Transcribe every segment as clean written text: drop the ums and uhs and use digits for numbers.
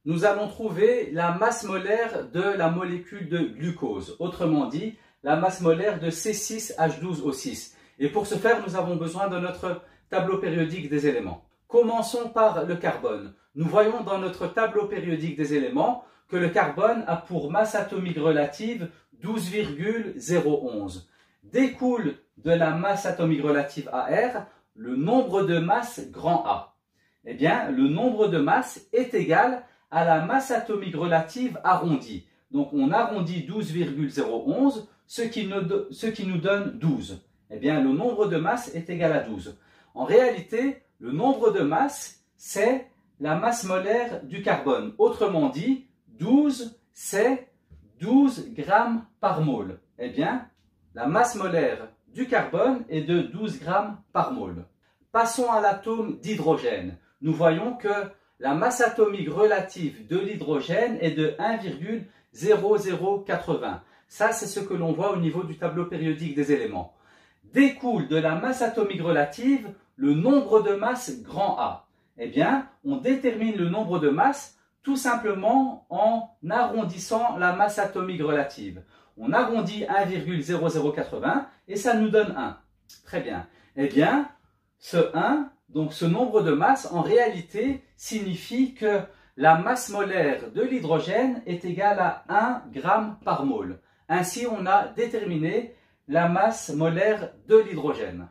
nous allons trouver la masse molaire de la molécule de glucose, autrement dit, la masse molaire de C6H12O6. Et pour ce faire, nous avons besoin de notre tableau périodique des éléments. Commençons par le carbone. Nous voyons dans notre tableau périodique des éléments que le carbone a pour masse atomique relative 12,011. Découle de la masse atomique relative AR le nombre de masse grand A. Eh bien, le nombre de masse est égal à la masse atomique relative arrondie. Donc, on arrondit 12,011, ce qui nous donne 12. Eh bien, le nombre de masse est égal à 12. En réalité, le nombre de masse, c'est la masse molaire du carbone. Autrement dit, 12, c'est 12 grammes par mole. Eh bien, la masse molaire du carbone est de 12 grammes par mole. Passons à l'atome d'hydrogène. Nous voyons que la masse atomique relative de l'hydrogène est de 1,0080. Ça, c'est ce que l'on voit au niveau du tableau périodique des éléments. Découle de la masse atomique relative le nombre de masse grand A. Eh bien, on détermine le nombre de masse tout simplement en arrondissant la masse atomique relative. On arrondit 1,0080 et ça nous donne 1. Très bien. Eh bien, ce 1, donc ce nombre de masse, en réalité, signifie que la masse molaire de l'hydrogène est égale à 1 g par mole. Ainsi, on a déterminé la masse molaire de l'hydrogène.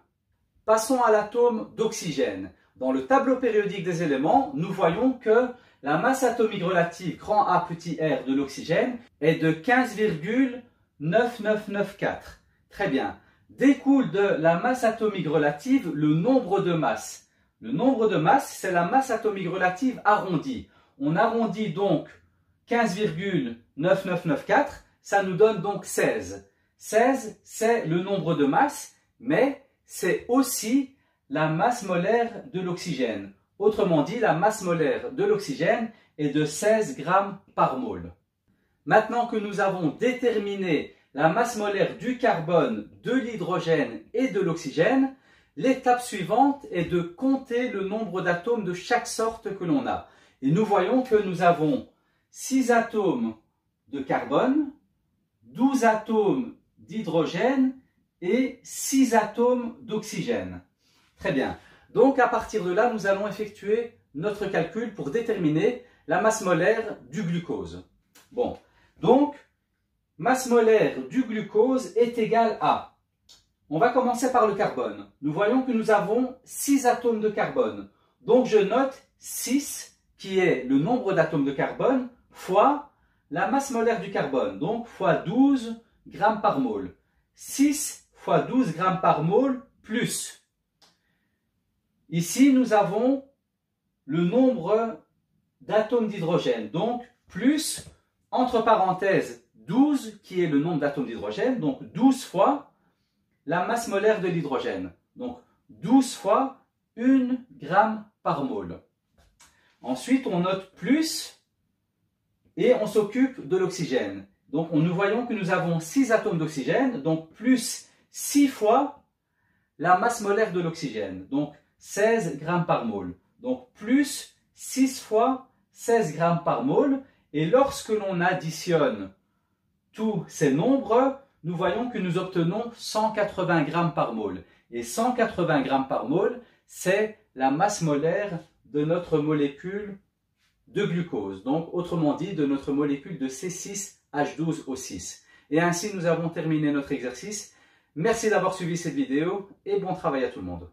Passons à l'atome d'oxygène. Dans le tableau périodique des éléments, nous voyons que la masse atomique relative grand A petit r de l'oxygène est de 15,9994. Très bien. Découle de la masse atomique relative le nombre de masses. Le nombre de masses, c'est la masse atomique relative arrondie. On arrondit donc 15,9994, ça nous donne donc 16. 16, c'est le nombre de masses, mais c'est aussi la masse molaire de l'oxygène. Autrement dit, la masse molaire de l'oxygène est de 16 grammes par mole. Maintenant que nous avons déterminé la masse molaire du carbone, de l'hydrogène et de l'oxygène, l'étape suivante est de compter le nombre d'atomes de chaque sorte que l'on a. Et nous voyons que nous avons 6 atomes de carbone, 12 atomes d'hydrogène et 6 atomes d'oxygène. Très bien. Donc à partir de là, nous allons effectuer notre calcul pour déterminer la masse molaire du glucose. Bon, donc masse molaire du glucose est égale à... On va commencer par le carbone. Nous voyons que nous avons 6 atomes de carbone. Donc je note 6, qui est le nombre d'atomes de carbone, fois la masse molaire du carbone, donc fois 12 grammes par mole. 6 fois 12 grammes par mole plus. Ici, nous avons le nombre d'atomes d'hydrogène, donc plus, entre parenthèses, 12, qui est le nombre d'atomes d'hydrogène, donc 12 fois la masse molaire de l'hydrogène. Donc 12 fois 1 gramme par mole. Ensuite, on note plus et on s'occupe de l'oxygène. Donc nous voyons que nous avons 6 atomes d'oxygène, donc plus 6 fois la masse molaire de l'oxygène, donc 16 grammes par mole. Donc plus 6 fois 16 grammes par mole. Et lorsque l'on additionne tous ces nombres, nous voyons que nous obtenons 180 grammes par mole. Et 180 grammes par mole, c'est la masse molaire de notre molécule de glucose. Donc, autrement dit, de notre molécule de C6H12O6. Et ainsi, nous avons terminé notre exercice. Merci d'avoir suivi cette vidéo et bon travail à tout le monde.